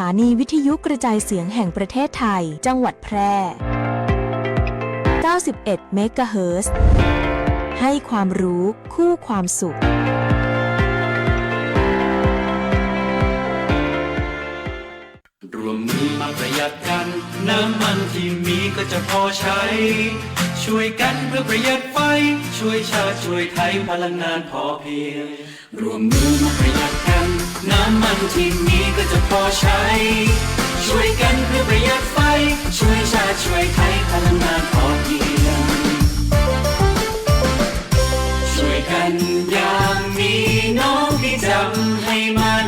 านีวิทยุกระจายเสียงแห่งประเทศไทยจังหวัดแพร่91 เมกะเฮิรตซ์ให้ความรู้คู่ความสุขรวมมือมาประหยัดกันน้ำมันที่มีก็จะพอใช้ช่วยกันเพื่อประหยัดไฟช่วยชาติช่วยไทยพลังงานพอเพียงรวมมือมาประหยัดกันน้ำมันที่มีก็จะพอใช้ช่วยกันเพื่อประหยัดไฟช่วยชาติช่วยไทยพลังงานพอเพียงช่วยกันอย่างมีน้องที่จำให้มัน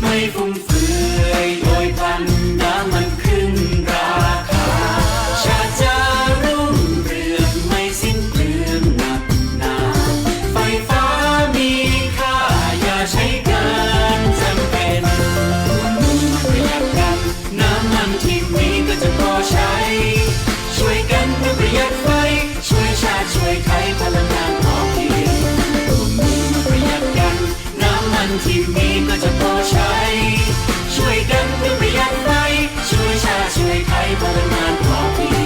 ไม่ฟุ่มเฟือยโดยพลันน้ำมันขึ้นราคาชาติจะรุ่งเรืองไม่สิ้นเปลืองหนักหนาไฟฟ้ามีค่าอย่าใช้เกินจำเป็นประหยัดกันน้ำมันที่มีก็จะพอใช้ช่วยกันเพื่อประหยัดไฟช่วยชาติช่วยไทยพลังงานพอเพียงร่วมมือมาประหยัดกันน้ำมันที่มีก็จะพอใช้ช่วยกันเพื่อประหยัดไฟช่วยชาติช่วยไทยพลังงานพอเพียง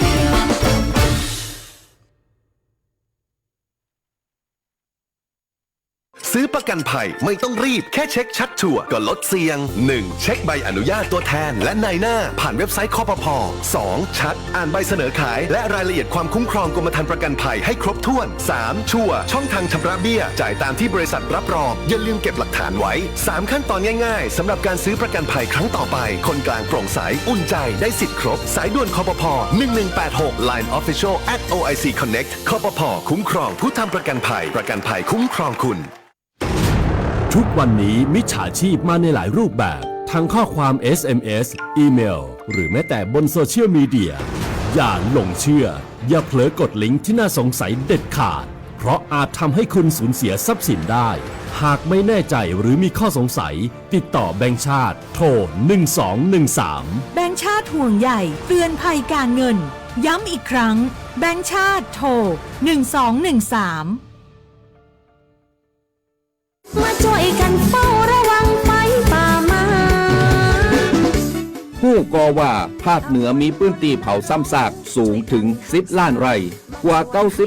ซื้อประกันภัยไม่ต้องรีบแค่เช็คชัดชัวร์ก็ลดเสี่ยง 1. เช็คใบอนุญาตตัวแทนและนายหน้าผ่านเว็บไซต์คปภ. 2. ชัดอ่านใบเสนอขายและรายละเอียดความคุ้มครองกรมธรรม์ประกันภัยให้ครบถ้วน 3. ชัวร์ช่องทางชำระเบี้ยจ่ายตามที่บริษัทรับรองอย่าลืมเก็บหลักฐานไว้ 3 ขั้นตอนง่ายๆสำหรับการซื้อประกันภัยครั้งต่อไปคนกลางโปร่งใสอุ่นใจได้สิทธิ์ครบสายด่วนคปภ. 1186 Line Official @OIC Connect คปภ.คุ้มครองผู้ทำประกันภัยคุ้มครองคุณทุกวันนี้มิจฉาชีพมาในหลายรูปแบบทั้งข้อความ SMS อีเมลหรือแม้แต่บนโซเชียลมีเดียอย่าหลงเชื่ออย่าเผลอกดลิงก์ที่น่าสงสัยเด็ดขาดเพราะอาจทำให้คุณสูญเสียทรัพย์สินได้หากไม่แน่ใจหรือมีข้อสงสัยติดต่อแบงก์ชาติโทร1213แบงก์ชาติห่วงใหญ่เตือนภัยการเงินย้ำอีกครั้งแบงก์ชาติโทร1213มาช่วยกันเฝ้าระวังไฟป่ามาผู้ก่อว่าภาคเหนือมีพื้นที่เผาซ้ำซากสูงถึง10 ล้านไร่กว่า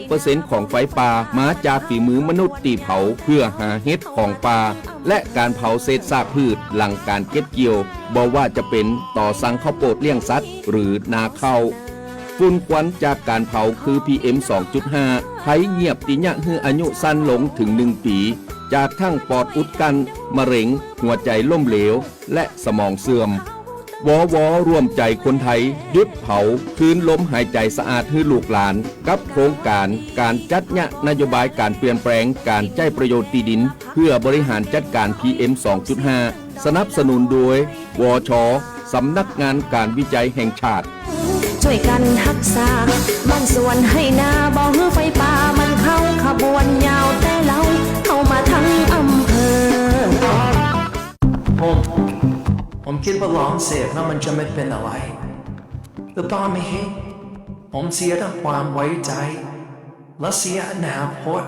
90% ของไฟป่ามาจากฝีมือมนุษย์ตีเผาเพื่อหาเห็ดของป่าและการเผาเศษซากพืชหลังการเก็บเกี่ยวบ่ว่าจะเป็นต่อสั่งข้าวโพดเลี้ยงสัตว์หรือนาข้าวฝุ่นควันจากการเผาคือ PM 2.5 ภัยเงียบติยะฮืออายุสั้นลงถึง1 ปีจากทั้งปอดอุดกันมะเร็งหัวใจล้มเหลวและสมองเสื่อมวร่วมใจคนไทยหยุดเผาคืนลมหายใจสะอาดให้ลูกหลานกับโครงการการจัดยะนโยบายการเปลี่ยนแปลงการใช้ประโยชน์ที่ดินเพื่อบริหารจัดการ PM 2.5 สนับสนุนโดยวช.สำนักงานการวิจัยแห่งชาติช่วยกันรักษาบ้านสวนให้นาบ่อไฟป่ามันเข้าขบวนยาวแต่เราเข้ามาทั้งอำเภอผมคิดว่าลองเสพแล้วมันจะไม่เป็นอะไรแต่ตอนนี้ผมเสียทั้งความไว้ใจและเสียอนาคต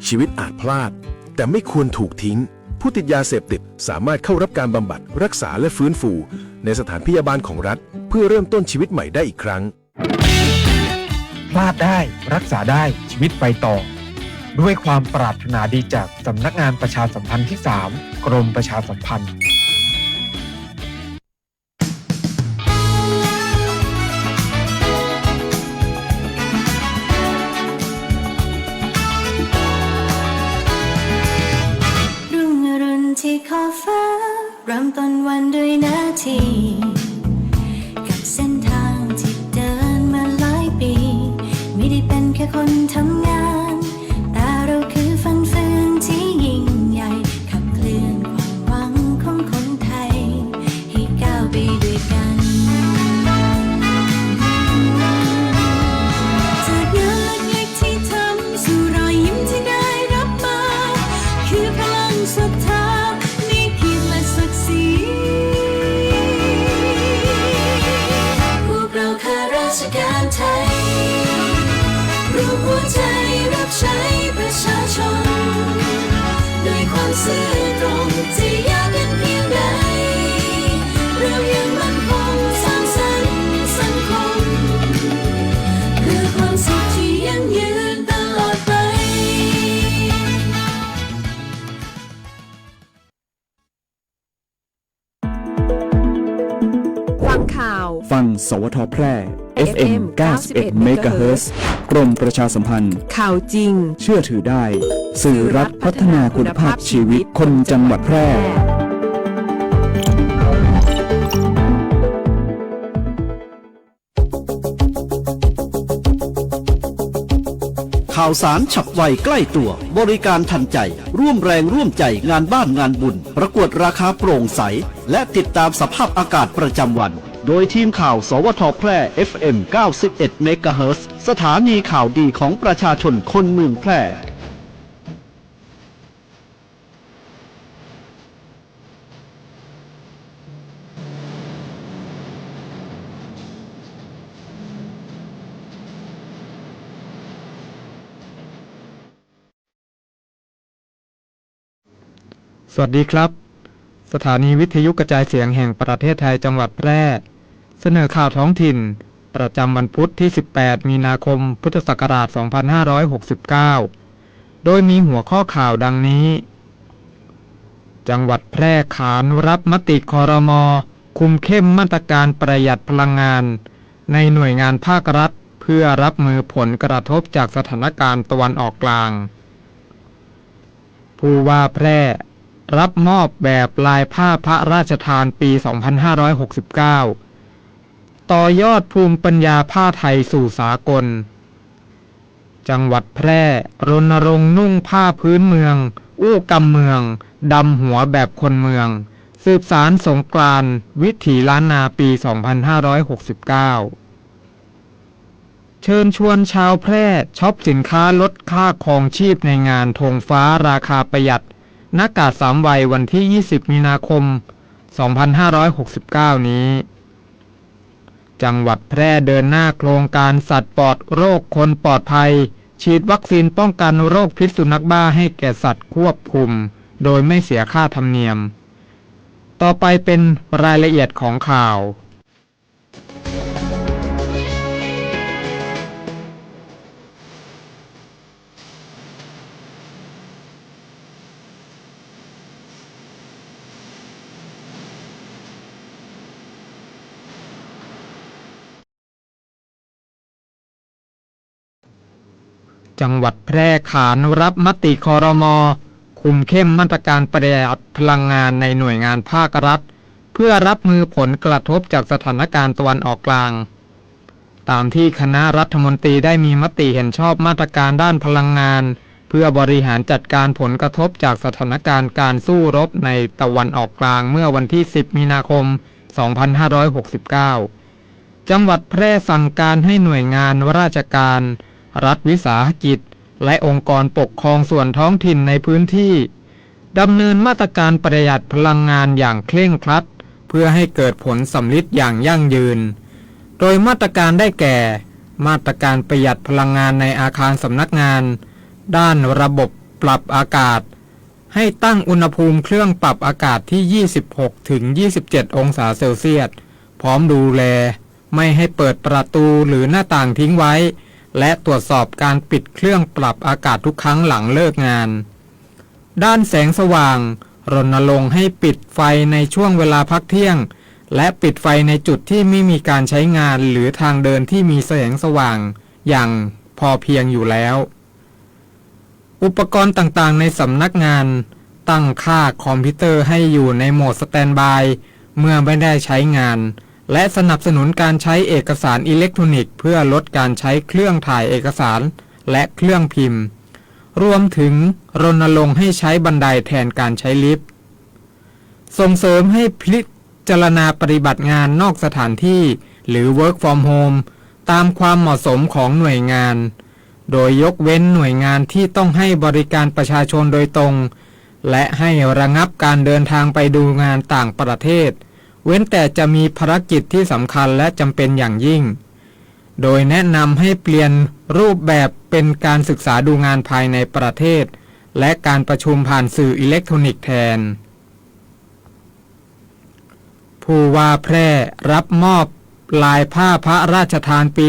ชีวิตอาจพลาดแต่ไม่ควรถูกทิ้งผู้ติดยาเสพติดสามารถเข้ารับการบำบัดรักษาและฟื้นฟูในสถานพยาบาลของรัฐเพื่อเริ่มต้นชีวิตใหม่ได้อีกครั้งพลาดได้รักษาได้ชีวิตไปต่อด้วยความปรารถนาดีจากสำนักงานประชาสัมพันธ์ที่ 3 กรมประชาสัมพันธ์รุ่งอรุณที่ขอบฟ้าเริ่มต้นวันด้วยนาทีกับเส้นทางที่เดินมาหลายปีไม่ได้เป็นแค่คนทำงานแต่เราคือฝันฝืนที่ยิ่งใหญ่ขับเคลื่อนความหวังของคนไทยให้ก้าวไปด้วยกันจากงานเล็กๆที่ทำสู่รอยยิ้มที่ได้รับมาคือพลังศรัทธานี่เกียรติและศักดิ์ศรีพวกเราข้าราชการไทยรวมหัวใจรับใช้ประชาชนด้วยความซื่อตรงจะยากกันเพียงใด ข่าว ฟังสวทแพร่ FM 91 MHz กรมประชาสัมพันธ์ ข่าวจริง เชื่อถือได้ สื่อรัฐพัฒนาคุณภาพชีวิตคนจังหวัดแพร่ ข่าวสารฉับไวใกล้ตัวบริการทันใจร่วมแรงร่วมใจงานบ้านงานบุญประกวดราคาโปร่งใสและติดตามสภาพอากาศประจำวันโดยทีมข่าวสวทแพร่ FM 91 MHz สถานีข่าวดีของประชาชนคนเมืองแพร่สวัสดีครับสถานีวิทยุกระจายเสียงแห่งประเทศไทยจังหวัดแพร่เสนอข่าวท้องถิ่นประจำวันพุธที่ 18 มีนาคม พุทธศักราช 2569 โดยมีหัวข้อข่าวดังนี้จังหวัดแพร่ขานรับมติครม.คุมเข้มมาตรการประหยัดพลังงานในหน่วยงานภาครัฐเพื่อรับมือผลกระทบจากสถานการณ์ตะวันออกกลางผู้ว่าแพร่รับมอบแบบลายผ้าพระราชทานปี 2569 ต่อยอดภูมิปัญญาผ้าไทยสู่สากลจังหวัดแพร่รณรงค์นุ่งผ้าพื้นเมืองอู้กำเมืองดำหัวแบบคนเมืองสืบสานสงกรานต์วิถีล้านนาปี 2569 เชิญชวนชาวแพร่ช็อปสินค้าลดค่าครองชีพในงานธงฟ้าราคาประหยัดณกาศ3 วัยวันที่ 20 มีนาคม 2569 นี้จังหวัดแพร่เดินหน้าโครงการสัตว์ปลอดโรคคนปลอดภัยฉีดวัคซีนป้องกันโรคพิษสุนัขบ้าให้แก่สัตว์ควบคุมโดยไม่เสียค่าธรรมเนียมต่อไปเป็นรายละเอียดของข่าวจังหวัดแพร่ขานรับมติครม.คุมเข้มมาตรการประหยัดพลังงานในหน่วยงานภาครัฐเพื่อรับมือผลกระทบจากสถานการณ์ตะวันออกกลางตามที่คณะรัฐมนตรีได้มีมติเห็นชอบมาตรการด้านพลังงานเพื่อบริหารจัดการผลกระทบจากสถานการณ์การสู้รบในตะวันออกกลางเมื่อวันที่ 10 มีนาคม 2569 จังหวัดแพร่สั่งการให้หน่วยงานราชการรัฐวิสาหกิจและองค์กรปกครองส่วนท้องถิ่นในพื้นที่ดำเนินมาตรการประหยัดพลังงานอย่างเคร่งครัดเพื่อให้เกิดผลสำลิดอย่างยั่งยืนโดยมาตรการได้แก่มาตรการประหยัดพลังงานในอาคารสำนักงานด้านระบบปรับอากาศให้ตั้งอุณหภูมิเครื่องปรับอากาศที่ 26 ถึง 27 องศาเซลเซียสพร้อมดูแลไม่ให้เปิดประตูหรือหน้าต่างทิ้งไว้และตรวจสอบการปิดเครื่องปรับอากาศทุกครั้งหลังเลิกงานด้านแสงสว่างรณรงค์ให้ปิดไฟในช่วงเวลาพักเที่ยงและปิดไฟในจุดที่ไม่มีการใช้งานหรือทางเดินที่มีแสงสว่างอย่างพอเพียงอยู่แล้วอุปกรณ์ต่างๆในสำนักงานตั้งค่าคอมพิวเตอร์ให้อยู่ในโหมดสแตนด์บายเมื่อไม่ได้ใช้งานและสนับสนุนการใช้เอกสารอิเล็กทรอนิกส์เพื่อลดการใช้เครื่องถ่ายเอกสารและเครื่องพิมพ์รวมถึงรณรงค์ให้ใช้บันไดแทนการใช้ลิฟต์ส่งเสริมให้พิจารณาปฏิบัติงานนอกสถานที่หรือ work from home ตามความเหมาะสมของหน่วยงานโดยยกเว้นหน่วยงานที่ต้องให้บริการประชาชนโดยตรงและให้ระงับการเดินทางไปดูงานต่างประเทศเว้นแต่จะมีภารกิจที่สำคัญและจำเป็นอย่างยิ่งโดยแนะนำให้เปลี่ยนรูปแบบเป็นการศึกษาดูงานภายในประเทศและการประชุมผ่านสื่ออิเล็กทรอนิกส์แทนผู้ว่าแพร่รับมอบลายผ้าพระราชทานปี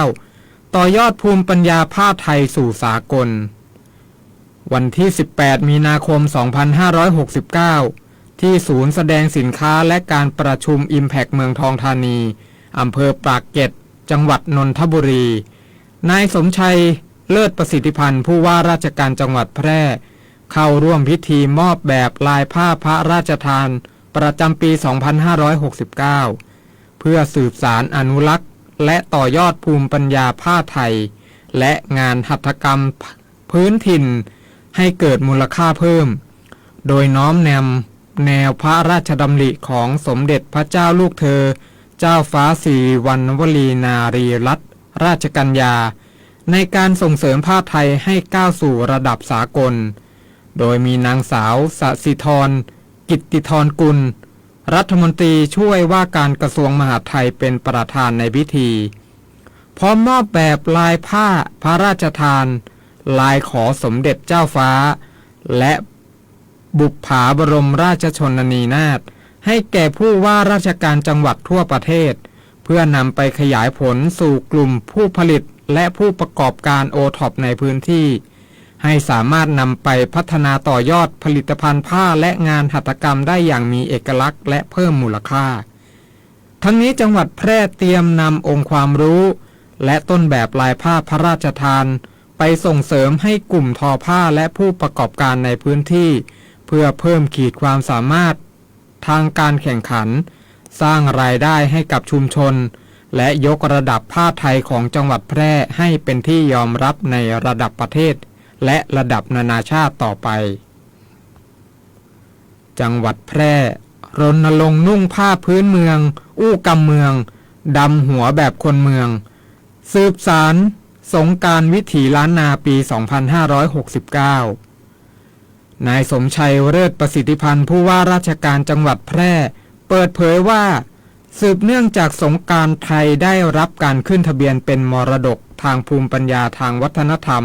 2569 ต่อยอดภูมิปัญญาผ้าไทยสู่สากลวันที่ 18 มีนาคม 2569 ที่ศูนย์แสดงสินค้าและการประชุม Impact เมืองทองธานีอำเภอปากเกร็ดจังหวัดนนทบุรีนายสมชัยเลิศประสิทธิพันธ์ผู้ว่าราชการจังหวัดแพร่เข้าร่วมพิธีมอบแบบลายผ้าพระราชทานประจำปี 2569 เพื่อสืบสารอนุรักษ์และต่อยอดภูมิปัญญาผ้าไทยและงานหัตถกรรมพื้นถิ่นให้เกิดมูลค่าเพิ่มโดยน้อมนำแนวพระราชดำริของสมเด็จพระเจ้าลูกเธอเจ้าฟ้าสิริวัณวรีนารีรัตนราชกัญญาในการส่งเสริมผ้าไทยให้ก้าวสู่ระดับสากลโดยมีนางสาวสศิธรกิตติธรกุลรัฐมนตรีช่วยว่าการกระทรวงมหาดไทยเป็นประธานในพิธีพร้อมมอบแบบลายผ้าพระราชทานลายขอสมเด็จเจ้าฟ้าและบุปผาบรมราชชนนีนาถให้แก่ผู้ว่าราชการจังหวัดทั่วประเทศเพื่อนำไปขยายผลสู่กลุ่มผู้ผลิตและผู้ประกอบการโอท็อปในพื้นที่ให้สามารถนำไปพัฒนาต่อยอดผลิตภัณฑ์ผ้าและงานหัตถกรรมได้อย่างมีเอกลักษณ์และเพิ่มมูลค่าทั้งนี้จังหวัดแพร่เตรียมนำองค์ความรู้และต้นแบบลายผ้าพระราชทานไปส่งเสริมให้กลุ่มทอผ้าและผู้ประกอบการในพื้นที่เพื่อเพิ่มขีดความสามารถทางการแข่งขันสร้างรายได้ให้กับชุมชนและยกระดับผ้าไทยของจังหวัดแพร่ให้เป็นที่ยอมรับในระดับประเทศและระดับนานาชาติต่อไปจังหวัดแพร่รณรงค์นุ่งผ้าพื้นเมืองอู้กำเมืองดำหัวแบบคนเมืองสืบสารสงกรานต์วิถีล้านนาปี 2569 นายสมชัยเลิศประสิทธิพันธ์ผู้ว่าราชการจังหวัดแพร่เปิดเผยว่าสืบเนื่องจากสงกรานต์ไทยได้รับการขึ้นทะเบียนเป็นมรดกทางภูมิปัญญาทางวัฒนธรรม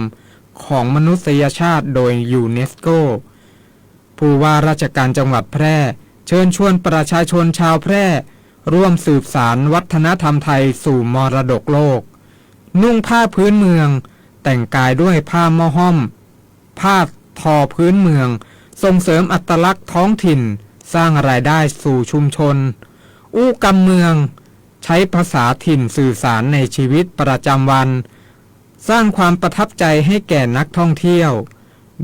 ของมนุษยชาติโดยยูเนสโกผู้ว่าราชการจังหวัดแพร่เชิญชวนประชาชนชาวแพร่ร่วมสืบสานวัฒนธรรมไทยสู่มรดกโลกนุ่งผ้าพื้นเมืองแต่งกายด้วยผ้าหม้อห้อมผ้าทอพื้นเมืองส่งเสริมอัตลักษณ์ท้องถิ่นสร้างรายได้สู่ชุมชนอู้กำเมืองใช้ภาษาถิ่นสื่อสารในชีวิตประจำวันสร้างความประทับใจให้แก่นักท่องเที่ยว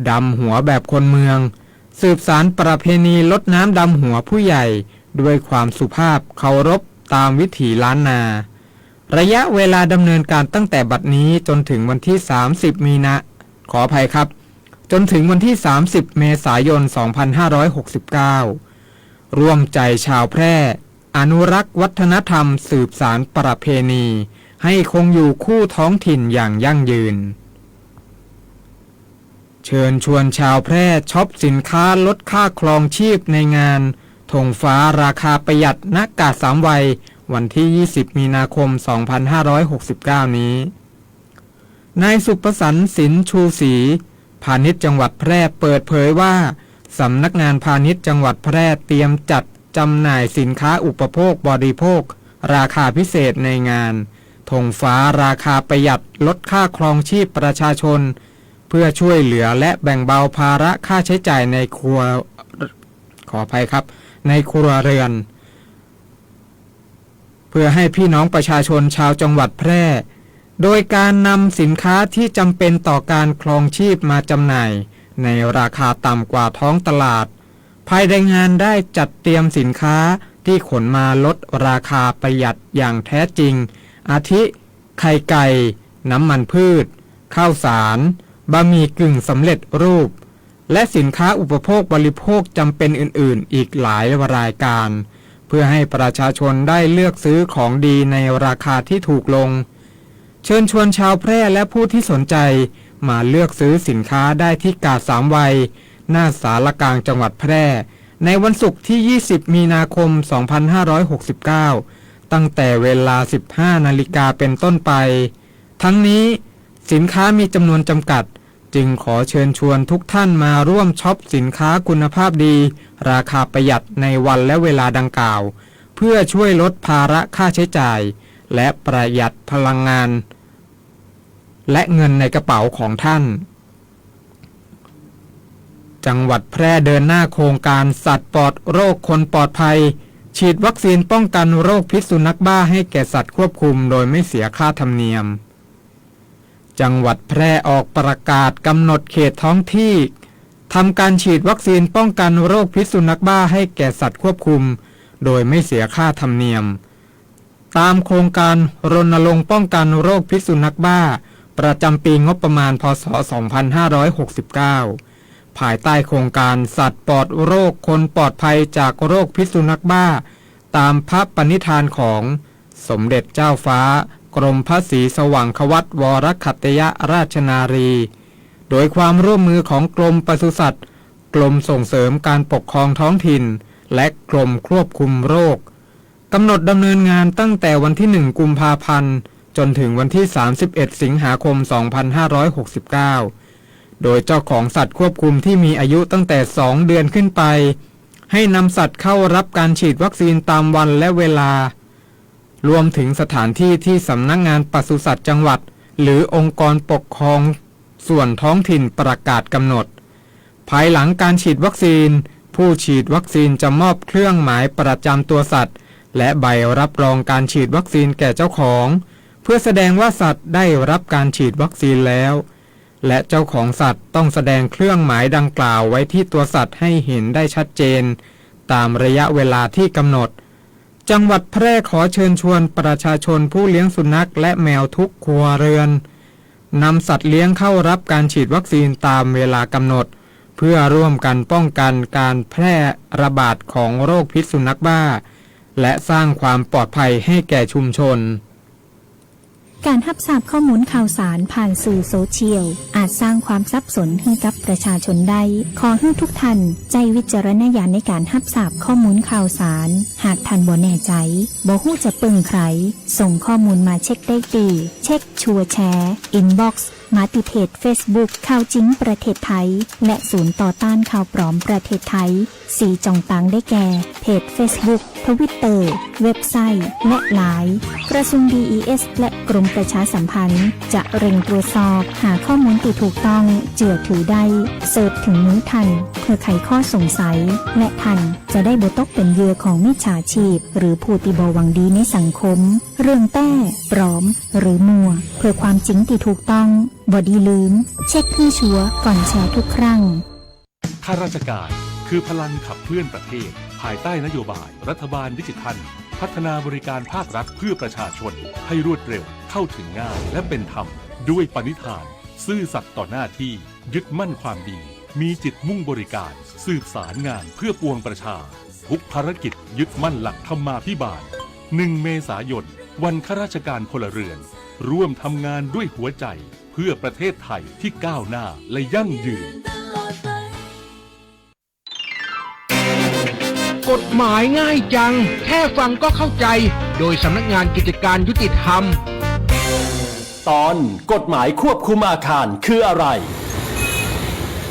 ดำหัวแบบคนเมืองสืบสานประเพณีรดน้ำดำหัวผู้ใหญ่ด้วยความสุภาพเคารพตามวิถีล้านนาระยะเวลาดำเนินการตั้งแต่บัดนี้จนถึงวันที่30 มีนาขออภัยครับจนถึงวันที่30 เมษายน 2569ร่วมใจชาวแพร่อนุรักษ์วัฒนธรรมสืบสานประเพณีให้คงอยู่คู่ท้องถิ่นอย่างยั่งยืนเชิญชวนชาวแพร่ช็อปสินค้าลดค่าครองชีพในงานธงฟ้าราคาประหยัดณกาด3 วัยวันที่ 20 มีนาคม 2569 นี้นายสุประสันต์สินชูศรีพาณิชย์จังหวัดแพร่เปิดเผยว่าสำนักงานพาณิชย์จังหวัดแพร่เตรียมจัดจำหน่ายสินค้าอุปโภคบริโภคราคาพิเศษในงานธงฟ้าราคาประหยัดลดค่าครองชีพประชาชนเพื่อช่วยเหลือและแบ่งเบาภาระค่าใช้จ่ายในครัวเรือนเพื่อให้พี่น้องประชาชนชาวจังหวัดแพร่โดยการนำสินค้าที่จำเป็นต่อการครองชีพมาจำหน่ายในราคาต่ำกว่าท้องตลาดภายในงานได้จัดเตรียมสินค้าที่ขนมาลดราคาประหยัดอย่างแท้จริงอาทิไข่ไก่น้ำมันพืชข้าวสารบะหมี่กึ่งสำเร็จรูปและสินค้าอุปโภคบริโภคจำเป็นอื่นๆอีกหลายรายการเพื่อให้ประชาชนได้เลือกซื้อของดีในราคาที่ถูกลงเชิญชวนชาวแพร่และผู้ที่สนใจมาเลือกซื้อสินค้าได้ที่กาด3 วัยหน้าศาลกลางจังหวัดแพร่ในวันศุกร์ที่ 20 มีนาคม 2569 ตั้งแต่เวลา 15 นาฬิกาเป็นต้นไปทั้งนี้สินค้ามีจำนวนจำกัดจึงขอเชิญชวนทุกท่านมาร่วมช็อปสินค้าคุณภาพดีราคาประหยัดในวันและเวลาดังกล่าวเพื่อช่วยลดภาระค่าใช้จ่ายและประหยัดพลังงานและเงินในกระเป๋าของท่าน จังหวัดแพร่เดินหน้าโครงการสัตว์ปลอดโรคคนปลอดภัยฉีดวัคซีนป้องกันโรคพิษสุนัขบ้าให้แก่สัตว์ควบคุมโดยไม่เสียค่าธรรมเนียมจังหวัดแพร่ออกประกาศกำหนดเขตท้องที่ทำการฉีดวัคซีนป้องกันโรคพิษสุนัขบ้าให้แก่สัตว์ควบคุมโดยไม่เสียค่าธรรมเนียมตามโครงการรณรงค์ป้องกันโรคพิษสุนัขบ้าประจำปีงบประมาณพ.ศ. 2569ภายใต้โครงการสัตว์ปลอดโรคคนปลอดภัยจากโรคพิษสุนัขบ้าตามพระปณิธานของสมเด็จเจ้าฟ้ากรมพระศรีสว่างควัตวรคัตยราชนารีโดยความร่วมมือของกรมปศุสัตว์กรมส่งเสริมการปกครองท้องถิ่นและกรมควบคุมโรคกำหนดดำเนินงานตั้งแต่วันที่1กุมภาพันธ์จนถึงวันที่31สิงหาคม2569โดยเจ้าของสัตว์ควบคุมที่มีอายุตั้งแต่2เดือนขึ้นไปให้นำสัตว์เข้ารับการฉีดวัคซีนตามวันและเวลารวมถึงสถานที่ที่สำนักงานปศุสัตว์จังหวัดหรือองค์กรปกครองส่วนท้องถิ่นประกาศกำหนดภายหลังการฉีดวัคซีนผู้ฉีดวัคซีนจะมอบเครื่องหมายประจำตัวสัตว์และใบรับรองการฉีดวัคซีนแก่เจ้าของเพื่อแสดงว่าสัตว์ได้รับการฉีดวัคซีนแล้วและเจ้าของสัตว์ต้องแสดงเครื่องหมายดังกล่าวไว้ที่ตัวสัตว์ให้เห็นได้ชัดเจนตามระยะเวลาที่กำหนดจังหวัดแพร่ขอเชิญชวนประชาชนผู้เลี้ยงสุนัขและแมวทุกครัวเรือนนำสัตว์เลี้ยงเข้ารับการฉีดวัคซีนตามเวลากำหนดเพื่อร่วมกันป้องกันการแพร่ระบาดของโรคพิษสุนัขบ้าและสร้างความปลอดภัยให้แก่ชุมชนการรับทราบข้อมูลข่าวสารผ่านสื่อโซเชียลอาจสร้างความสับสนให้กับประชาชนได้ขอให้ทุกท่านใจวิจารณญาณในการรับทราบข้อมูลข่าวสารหากท่านบ่แน่ใจบ่ฮู้จะปึ้งใครส่งข้อมูลมาเช็คได้ที่เช็คชัวร์แชร์อินบ็อกซ์มาติเพจ Facebook ข่าวจริงประเทศไทยและศูนย์ต่อต้านข่าวปลอมประเทศไทย4จ่องตังได้แก่เพจ Facebook Twitter เว็บไซต์และไลน์กระทรวง DES และกรมประชาสัมพันธ์จะเร่งตรวจสอบหาข้อมูลที่ถูกต้องเชื่อถือได้เสิร์ชถึงมือทันเพื่อไขข้อสงสัยและทันจะได้บ่ตกเป็นเหยื่อของมิจฉาชีพหรือผู้ที่บ่หวังดีในสังคมเรื่องแต้ปลอมหรือมั่วเพื่อความจริงที่ถูกต้องบ่ดีลืมเช็คให้ชัวร์ก่อนแชร์ทุกครั้งข้าราชการคือพลังขับเคลื่อนประเทศภายใต้นโยบายรัฐบาลดิจิทัลพัฒนาบริการภาครัฐเพื่อประชาชนให้รวดเร็วเข้าถึงง่ายและเป็นธรรมด้วยปณิธานซื่อสัตย์ต่อหน้าที่ยึดมั่นความดีมีจิตมุ่งบริการสืบสารงานเพื่อปวงประชาทุกภารกิจยึดมั่นหลักธรรมาภิบาล1 เมษายนวันข้าราชการพลเรือนร่วมทำงานด้วยหัวใจเพื่อประเทศไทยที่ก้าวหน้าและยั่งยืนกฎหมายง่ายจังแค่ฟังก็เข้าใจโดยสำนักงานกิจการยุติธรรมตอนกฎหมายควบคุมอาคารคืออะไร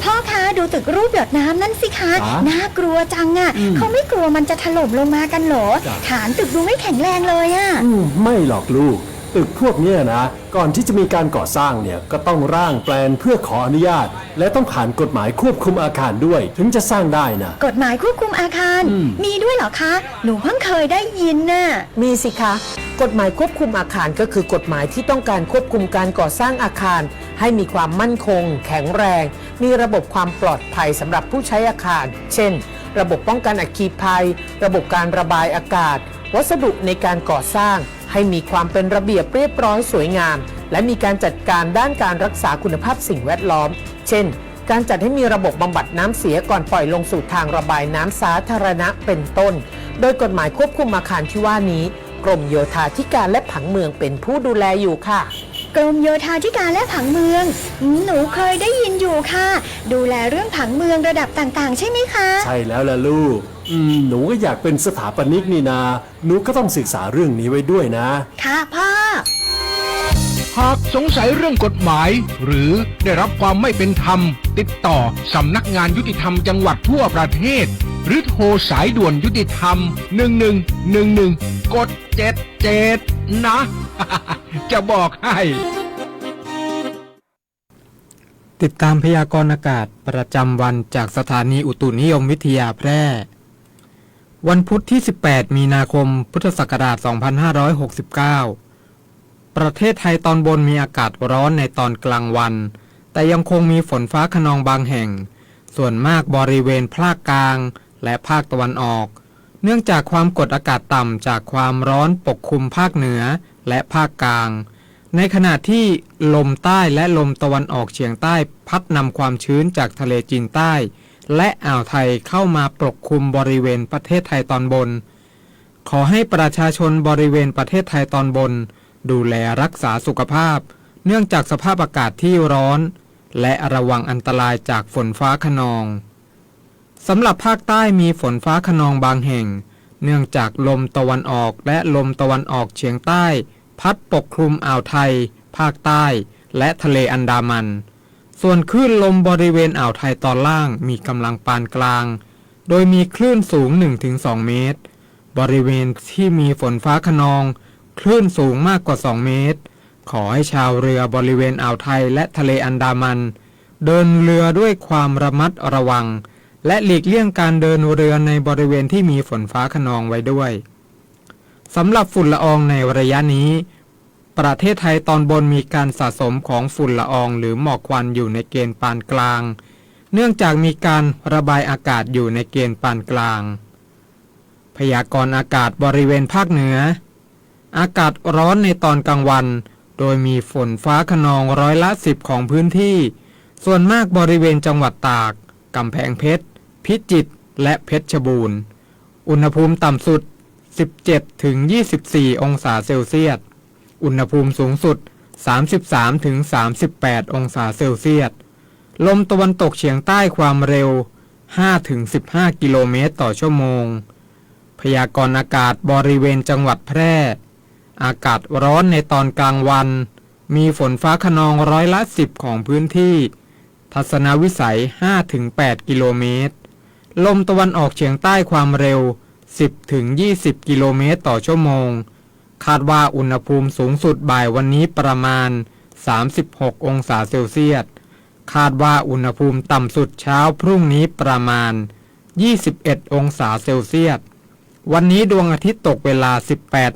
พ่อคะดูตึกรูปหยดน้ำนั่นสิคะน่ากลัวจังอ่ะเขาไม่กลัวมันจะถล่มลงมากันเหรอฐานตึกดูไม่แข็งแรงเลยอ่ะไม่หรอกลูกตึกพวกนี้นะก่อนที่จะมีการก่อสร้างเนี่ยก็ต้องร่างแปลนเพื่อขออนุญาตและต้องผ่านกฎหมายควบคุมอาคารด้วยถึงจะสร้างได้นะกฎหมายควบคุมอาคารมีด้วยเหรอคะหนูเพิ่งเคยได้ยินน่ะมีสิคะกฎหมายควบคุมอาคารก็คือกฎหมายที่ต้องการควบคุมการก่อสร้างอาคารให้มีความมั่นคงแข็งแรงมีระบบความปลอดภัยสำหรับผู้ใช้อาคารเช่นระบบป้องกันอัคคีภัยระบบการระบายอากาศวัสดุในการก่อสร้างให้มีความเป็นระเบียบเรียบร้อยสวยงามและมีการจัดการด้านการรักษาคุณภาพสิ่งแวดล้อมเช่นการจัดให้มีระบบบำบัดน้ำเสียก่อนปล่อยลงสู่ทางระบายน้ำสาธารณะเป็นต้นโดยกฎหมายควบคุมอาคารที่ว่านี้กรมโยธาธิการและผังเมืองเป็นผู้ดูแลอยู่ค่ะกรมโยธาธิการและผังเมืองหนูเคยได้ยินอยู่ค่ะดูแลเรื่องผังเมืองระดับต่างๆใช่ไหมคะใช่แล้วล่ะลูกหนูก็อยากเป็นสถาปนิกนี่นาหนูก็ต้องศึกษาเรื่องนี้ไว้ด้วยนะค่ะพ่อหากสงสัยเรื่องกฎหมายหรือได้รับความไม่เป็นธรรมติดต่อสำนักงานยุติธรรมจังหวัดทั่วประเทศหรือโทรสายด่วนยุติธรรม1111กด77นะ จะบอกให้ ติดตามพยากรณ์อากาศประจำวันจากสถานีอุตุนิยมวิทยาแพร่ วันพุธที่ 18 มีนาคม พุทธศักราช 2569 ประเทศไทยตอนบนมีอากาศร้อนในตอนกลางวัน แต่ยังคงมีฝนฟ้าคะนองบางแห่ง ส่วนมากบริเวณภาคกลางและภาคตะวันออก เนื่องจากความกดอากาศต่ำจากความร้อนปกคลุมภาคเหนือและภาคกลางในขณะที่ลมใต้และลมตะวันออกเฉียงใต้พัดนำความชื้นจากทะเลจีนใต้และอ่าวไทยเข้ามาปกคลุมบริเวณประเทศไทยตอนบนขอให้ประชาชนบริเวณประเทศไทยตอนบนดูแลรักษาสุขภาพเนื่องจากสภาพอากาศที่ร้อนและระวังอันตรายจากฝนฟ้าคะนองสำหรับภาคใต้มีฝนฟ้าคะนองบางแห่งเนื่องจากลมตะวันออกและลมตะวันออกเฉียงใต้พัดปกคลุมอ่าวไทยภาคใต้และทะเลอันดามันส่วนคลื่นลมบริเวณอ่าวไทยตอนล่างมีกำลังปานกลางโดยมีคลื่นสูง 1-2 เมตรบริเวณที่มีฝนฟ้าคะนองคลื่นสูงมากกว่า2 เมตรขอให้ชาวเรือบริเวณอ่าวไทยและทะเลอันดามันเดินเรือด้วยความระมัดระวังและหลีกเลี่ยงการเดินเรือในบริเวณที่มีฝนฟ้าคะนองไว้ด้วยสำหรับฝุ่นละอองในระยะนี้ประเทศไทยตอนบนมีการสะสมของฝุ่นละอองหรือหมอกควันอยู่ในเกณฑ์ปานกลางเนื่องจากมีการระบายอากาศอยู่ในเกณฑ์ปานกลางพยากรณ์อากาศบริเวณภาคเหนืออากาศร้อนในตอนกลางวันโดยมีฝนฟ้าคะนอง10%ของพื้นที่ส่วนมากบริเวณจังหวัดตากกำแพงเพชรพิจิตรและเพชรบูรณ์อุณหภูมิต่ำสุด17-24 องศาเซลเซียสอุณหภูมิสูงสุด 33-38 องศาเซลเซียสลมตะวันตกเฉียงใต้ความเร็ว 5-15 กิโลเมตรต่อชั่วโมงพยากรณ์อากาศบริเวณจังหวัดแพร่อากาศร้อนในตอนกลางวันมีฝนฟ้าคะนอง10%ของพื้นที่ทัศนวิสัย 5-8 กิโลเมตรลมตะวันออกเฉียงใต้ความเร็ว 10-20 กิโลเมตรต่อชั่วโมงคาดว่าอุณหภูมิสูงสุดบ่ายวันนี้ประมาณ36 องศาเซลเซียสคาดว่าอุณหภูมิต่ำสุดเช้าพรุ่งนี้ประมาณ21 องศาเซลเซียสวันนี้ดวงอาทิตย์ตกเวลา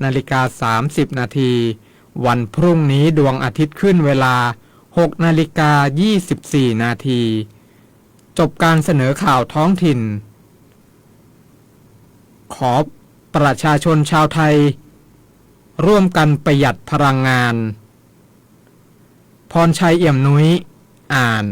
18:30 นาทีวันพรุ่งนี้ดวงอาทิตย์ขึ้นเวลา 6:24 นาทีจบการเสนอข่าวท้องถิ่นขอประชาชนชาวไทยร่วมกันประหยัดพลังงานพรชัยเอี่ยมนุ้ยอ่าน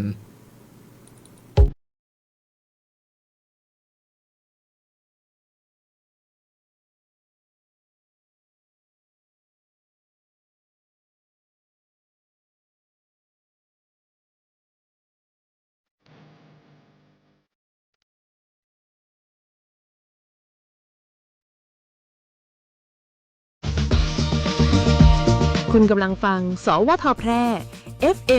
คุณกำลังฟังสวทแพร่ FM